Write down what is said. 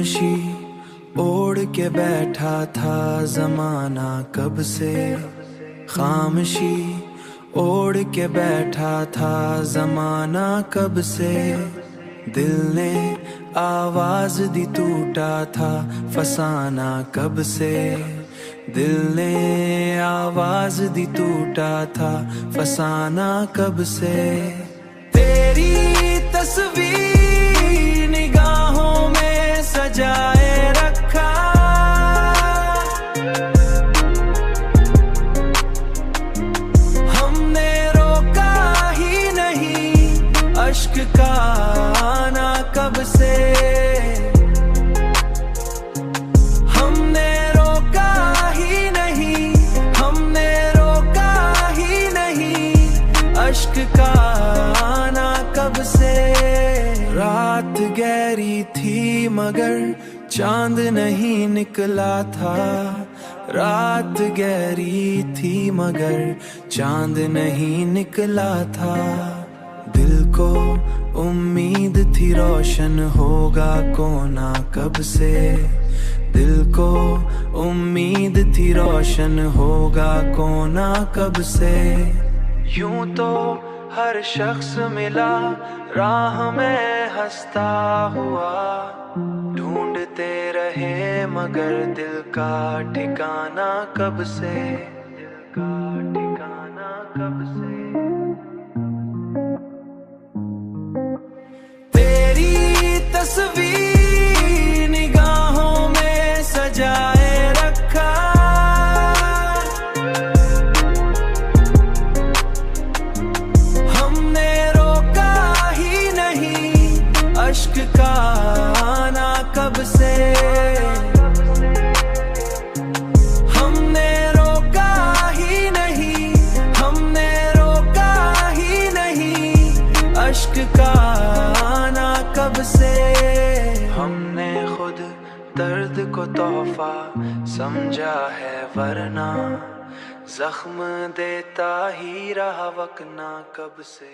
खामोशी ओढ़ के बैठा था जमाना कब से, खामोशी ओढ़ के बैठा था जमाना कब से। दिल ने आवाज दी टूटा था फसाना कब से, दिल ने आवाज दी टूटा था फसाना कब से। तेरी तस्वीर निगाहों में सजाए रखा, हमने रोका ही नहीं अश्क का आना कब से, हमने रोका ही नहीं, हमने रोका ही नहीं अश्क का आना कब से। रात गहरी थी मगर चांद नहीं निकला था, रात गहरी थी मगर चांद नहीं निकला था। दिल को उम्मीद थी रोशन होगा कोना कब से, दिल को उम्मीद थी रोशन होगा कोना कब से। यूं तो हर शख्स मिला राह में हंसता हुआ, ढूंढते रहे मगर दिल का ठिकाना कब से, दिल का ठिकाना कब से। तेरी तस्वीर निगाहों में सजाए रखा, हमने रोका ही नहीं अश्क का आना कब से, हमने रोका ही नहीं, हमने रोका ही नहीं अश्क का आना कब से। हमने खुद दर्द को तोहफा समझा है वरना जख्म देता ही रहा वकना कब से।